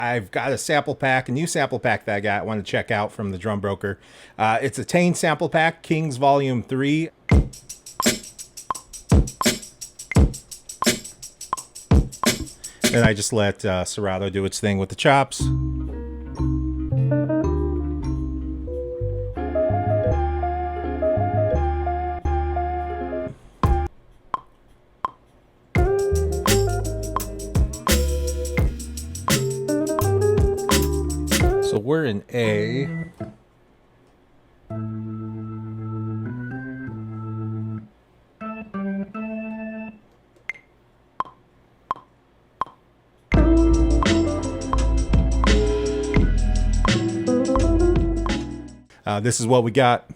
I've got a sample pack, a new sample pack that I want to check out from the drum broker. It's a Tane sample pack, Kings Volume 3. And I just let Serato do its thing with the chops. So we're in A. This is what we got.